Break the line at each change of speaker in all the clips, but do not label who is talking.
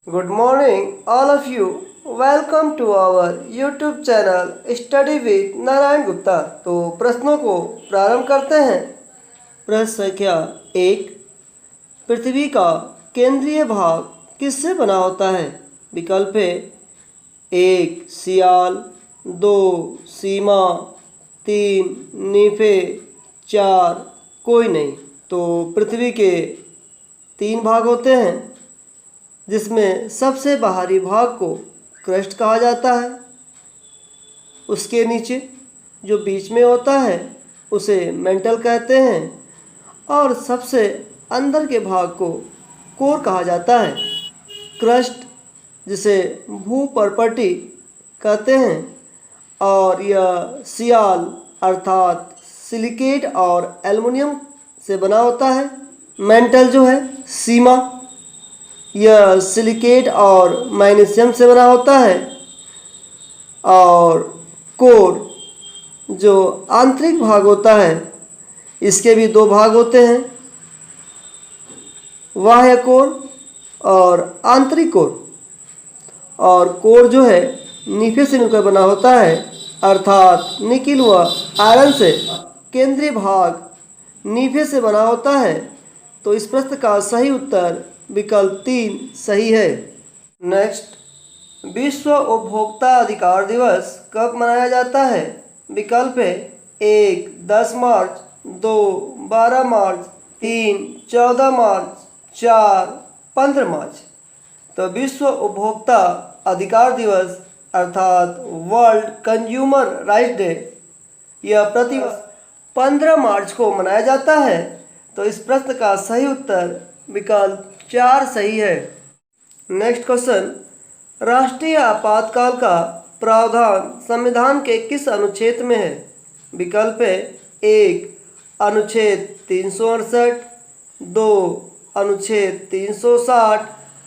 Good morning, all of you. Welcome to our YouTube channel Study with Narayan Gupta. तो प्रश्नों को प्रारंभ करते हैं। प्रश्न संख्या 1, पृथ्वी का केंद्रीय भाग किससे बना होता है? विकल्प है 1 सियाल, 2 सीमा, 3 नीफे, 4 कोई नहीं। तो पृथ्वी के 3 भाग होते हैं, जिसमें सबसे बाहरी भाग को क्रस्ट कहा जाता है। उसके नीचे जो बीच में होता है उसे मेंटल कहते हैं, और सबसे अंदर के भाग को कोर कहा जाता है। क्रस्ट जिसे भूपर्पटी कहते हैं, और यह सियाल अर्थात सिलिकेट और एल्युमिनियम से बना होता है। मेंटल जो है सीमा, यह सिलिकेट और मैग्नीशियम से बना होता है। और कोर जो आंतरिक भाग होता है, इसके भी 2 भाग होते हैं, बाह्य कोर और आंतरिक कोर। और कोर जो है नीफे से मिलकर बना होता है, अर्थात निकिल व आयरन से। केंद्रीय भाग नीफे से बना होता है। तो इस प्रश्न का सही उत्तर विकल्प 3 सही है। नेक्स्ट, विश्व उपभोक्ता अधिकार दिवस कब मनाया जाता है? विकल्प है 1 10 मार्च, 2 12 मार्च, 3 14 मार्च, 4 15 मार्च। तो विश्व उपभोक्ता अधिकार दिवस अर्थात वर्ल्ड कंज्यूमर राइट्स डे, यह प्रतिवर्ष 15 मार्च को मनाया जाता है। तो इस प्रश्न का सही उत्तर विकल्प 4 सही है। नेक्स्ट क्वेश्चन, राष्ट्रीय आपातकाल का प्रावधान संविधान के किस अनुच्छेद में है? विकल्प है 1 अनुच्छेद 368, 2 अनुच्छेद 360,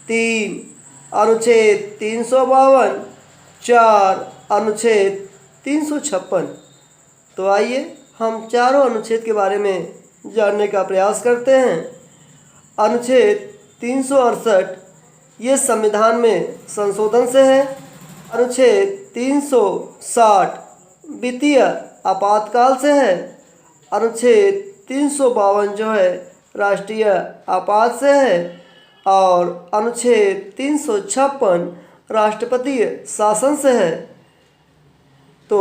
3 अनुच्छेद 352, 4 अनुच्छेद 356। तो आइए हम चारों अनुच्छेद के बारे में जानने का प्रयास करते हैं। अनुच्छेद 368 ये संविधान में संशोधन से है। अनुच्छेद 360 वित्तीय आपातकाल से है। अनुच्छेद 352 जो है राष्ट्रीय आपात से है। और अनुच्छेद 356 राष्ट्रपति शासन से है। तो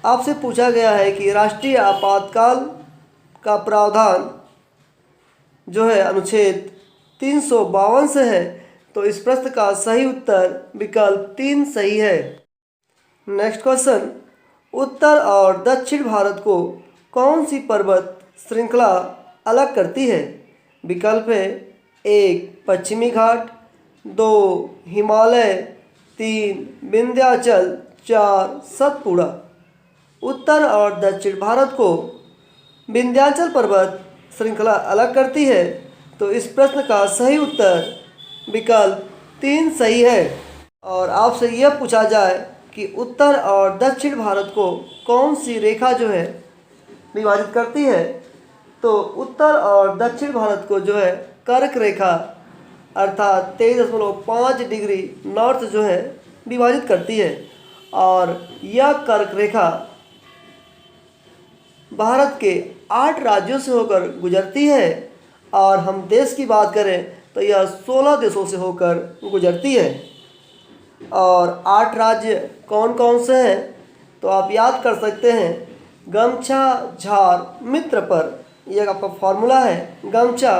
आपसे पूछा गया है कि राष्ट्रीय आपातकाल का प्रावधान जो है अनुच्छेद 352 से है। तो इस प्रश्न का सही उत्तर विकल्प 3 सही है। नेक्स्ट क्वेश्चन, उत्तर और दक्षिण भारत को कौन सी पर्वत श्रृंखला अलग करती है? विकल्प है 1 पश्चिमी घाट, 2 हिमालय, 3 विंध्याचल, 4 सतपुड़ा। उत्तर और दक्षिण भारत को विंध्याचल पर्वत श्रृंखला अलग करती है। तो इस प्रश्न का सही उत्तर विकल्प 3 सही है। और आपसे यह पूछा जाए कि उत्तर और दक्षिण भारत को कौन सी रेखा जो है विभाजित करती है, तो उत्तर और दक्षिण भारत को जो है कर्क रेखा अर्थात 23.5 डिग्री नॉर्थ जो है विभाजित करती है। और यह कर्क रेखा भारत के 8 राज्यों से होकर गुजरती है। और हम देश की बात करें तो यह 16 देशों से होकर गुजरती है। और 8 राज्य कौन कौन से हैं, तो आप याद कर सकते हैं। गमछा झार मित्र पर, यह आपका फॉर्मूला है। गमछा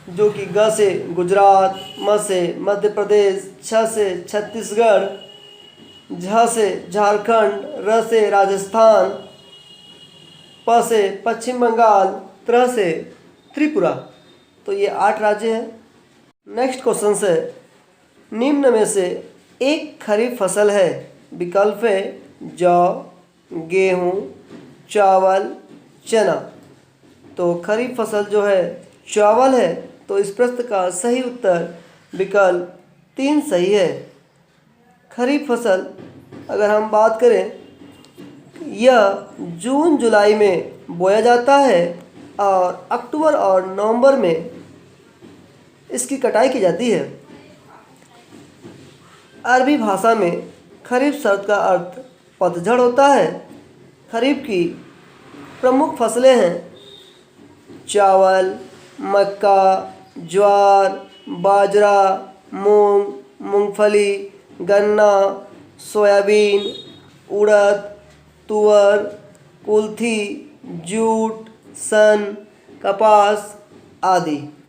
जो कि ग से गुजरात, म से मध्य प्रदेश, छ से छत्तीसगढ़, झ से झारखंड, र से राजस्थान, प से पश्चिम बंगाल, त्र से त्रिपुरा। तो ये 8 राज्य हैं। नेक्स्ट क्वेश्चन से, निम्न में से एक खरीफ फसल है? विकल्प है जौ, गेहूँ, चावल, चना। तो खरीफ फसल जो है चावल है। तो इस प्रश्न का सही उत्तर विकल्प 3 सही है। खरीफ फसल अगर हम बात करें, यह जून जुलाई में बोया जाता है और अक्टूबर और नवंबर में इसकी कटाई की जाती है। अरबी भाषा में खरीफ शब्द का अर्थ पतझड़ होता है। खरीफ की प्रमुख फसलें हैं चावल, मक्का, ज्वार, बाजरा, मूंग, मूंगफली, गन्ना, सोयाबीन, उड़द, तुअर, कुल्थी, जूट, सन, कपास आदि।